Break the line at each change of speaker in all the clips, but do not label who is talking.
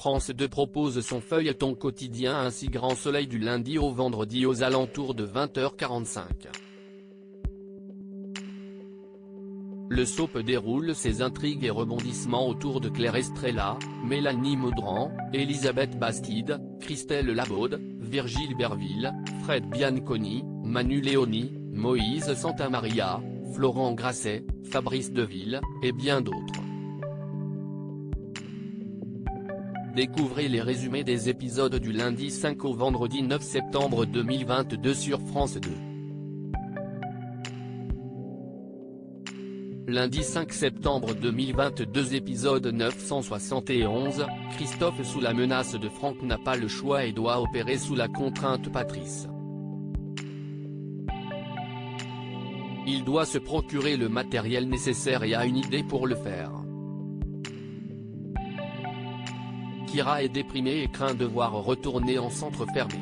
France 2 propose son feuilleton quotidien Ainsi Grand Soleil du lundi au vendredi aux alentours de 20h45. Le soap déroule ses intrigues et rebondissements autour de Claire Estrella, Mélanie Maudran, Elisabeth Bastide, Christelle Labaude, Virgile Berville, Fred Bianconi, Manu Léoni, Moïse Santamaria, Florent Grasset, Fabrice Deville, et bien d'autres. Découvrez les résumés des épisodes du lundi 5 au vendredi 9 septembre 2022 sur France 2. Lundi 5 septembre 2022 épisode 971, Christophe sous la menace de Franck n'a pas le choix et doit opérer sous la contrainte Patrice. Il doit se procurer le matériel nécessaire et a une idée pour le faire. Kira est déprimée et craint devoir retourner en centre fermé.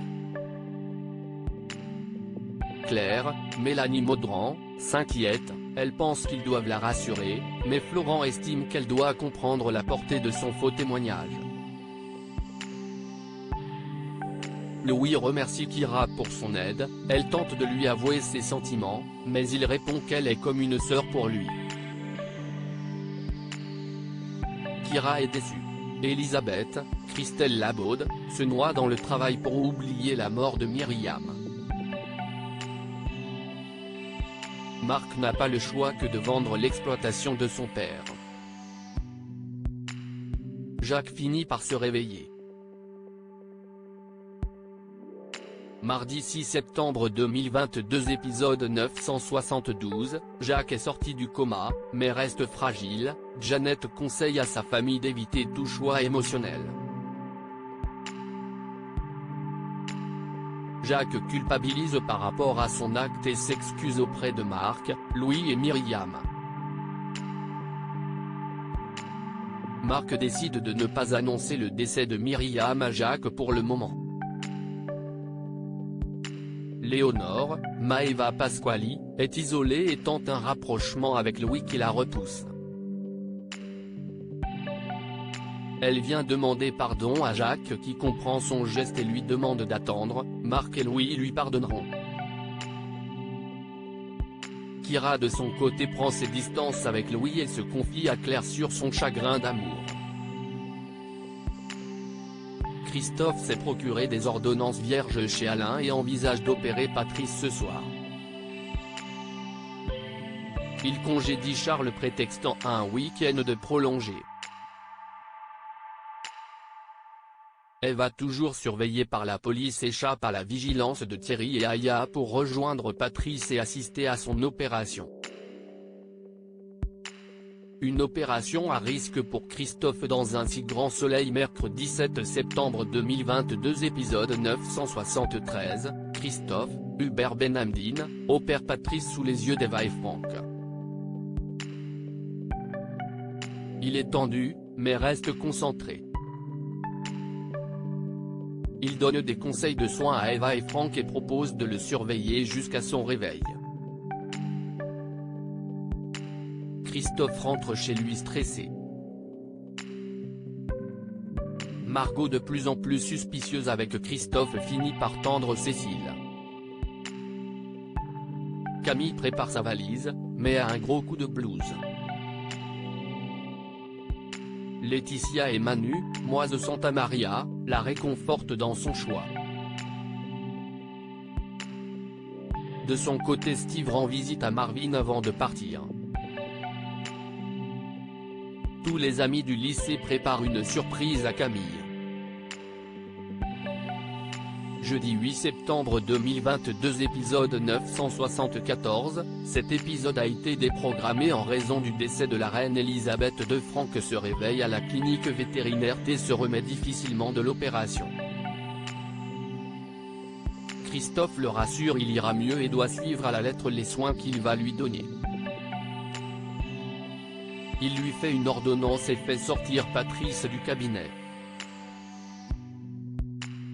Claire, Mélanie Maudran, s'inquiète, elle pense qu'ils doivent la rassurer, mais Florent estime qu'elle doit comprendre la portée de son faux témoignage. Louis remercie Kira pour son aide, elle tente de lui avouer ses sentiments, mais il répond qu'elle est comme une sœur pour lui. Kira est déçue. Elisabeth, Christelle Labaude, se noie dans le travail pour oublier la mort de Myriam. Marc n'a pas le choix que de vendre l'exploitation de son père. Jacques finit par se réveiller. Mardi 6 septembre 2022 épisode 972, Jacques est sorti du coma, mais reste fragile, Jeannette conseille à sa famille d'éviter tout choix émotionnel. Jacques culpabilise par rapport à son acte et s'excuse auprès de Marc, Louis et Myriam. Marc décide de ne pas annoncer le décès de Myriam à Jacques pour le moment. Léonore, Maëva Pasquali, est isolée et tente un rapprochement avec Louis qui la repousse. Elle vient demander pardon à Jacques qui comprend son geste et lui demande d'attendre, Marc et Louis lui pardonneront. Kira de son côté prend ses distances avec Louis et se confie à Claire sur son chagrin d'amour. Christophe s'est procuré des ordonnances vierges chez Alain et envisage d'opérer Patrice ce soir. Il congédie Charles prétextant un week-end de prolongé. Eva toujours surveillée par la police échappe à la vigilance de Thierry et Aya pour rejoindre Patrice et assister à son opération. Une opération à risque pour Christophe dans Ainsi Grand Soleil mercredi 7 septembre 2022 épisode 973, Christophe, Hubert Benhamdine, opère Patrice sous les yeux d'Eva et Franck. Il est tendu, mais reste concentré. Il donne des conseils de soins à Eva et Franck et propose de le surveiller jusqu'à son réveil. Christophe rentre chez lui stressé. Margot de plus en plus suspicieuse avec Christophe finit par tendre Cécile. Camille prépare sa valise, mais a un gros coup de blues. Laetitia et Manu, Moise Santamaria, la réconfortent dans son choix. De son côté Steve rend visite à Marvin avant de partir. Tous les amis du lycée préparent une surprise à Camille. Jeudi 8 septembre 2022 épisode 974, cet épisode a été déprogrammé en raison du décès de la reine Elisabeth II. Franck se réveille à la clinique vétérinaire et se remet difficilement de l'opération. Christophe le rassure, il ira mieux et doit suivre à la lettre les soins qu'il va lui donner. Il lui fait une ordonnance et fait sortir Patrice du cabinet.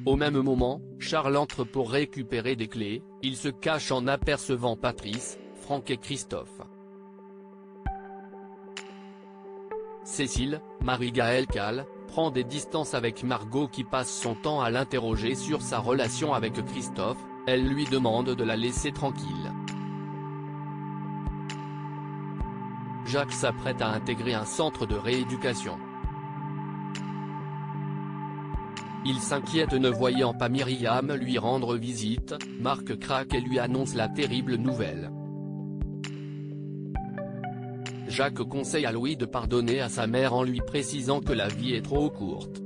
Au même moment, Charles entre pour récupérer des clés, il se cache en apercevant Patrice, Franck et Christophe. Cécile, Marie-Gaëlle Calle, prend des distances avec Margot qui passe son temps à l'interroger sur sa relation avec Christophe, elle lui demande de la laisser tranquille. Jacques s'apprête à intégrer un centre de rééducation. Il s'inquiète ne voyant pas Myriam lui rendre visite, Marc craque et lui annonce la terrible nouvelle. Jacques conseille à Louis de pardonner à sa mère en lui précisant que la vie est trop courte.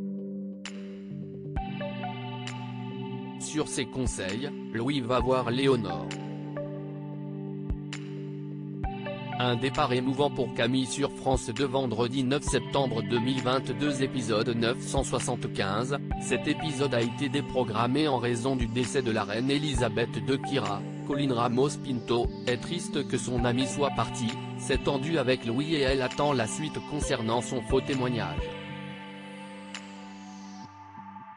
Sur ses conseils, Louis va voir Léonore. Un départ émouvant pour Camille sur France 2 vendredi 9 septembre 2022 épisode 975, cet épisode a été déprogrammé en raison du décès de la reine Elisabeth II. Kira, Colline Ramos Pinto, est triste que son amie soit partie, s'est tendue avec Louis et elle attend la suite concernant son faux témoignage.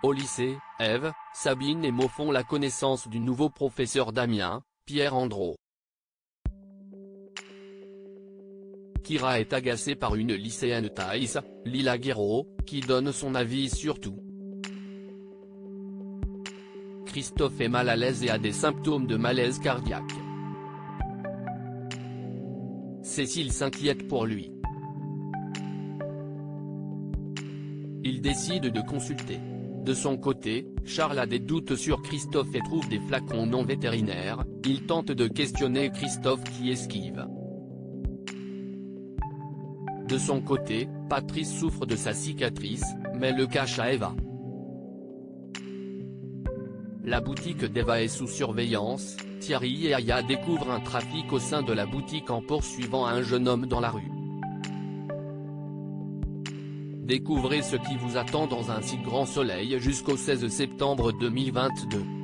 Au lycée, Ève, Sabine et Mo font la connaissance du nouveau professeur Damien, Pierre Andro. Kira est agacée par une lycéenne Thaïs, Lila Guéraud, qui donne son avis sur tout. Christophe est mal à l'aise et a des symptômes de malaise cardiaque. Cécile s'inquiète pour lui. Il décide de consulter. De son côté, Charles a des doutes sur Christophe et trouve des flacons non vétérinaires, il tente de questionner Christophe qui esquive. De son côté, Patrice souffre de sa cicatrice, mais le cache à Eva. La boutique d'Eva est sous surveillance, Thierry et Aya découvrent un trafic au sein de la boutique en poursuivant un jeune homme dans la rue. Découvrez ce qui vous attend dans Un si grand soleil jusqu'au 16 septembre 2022.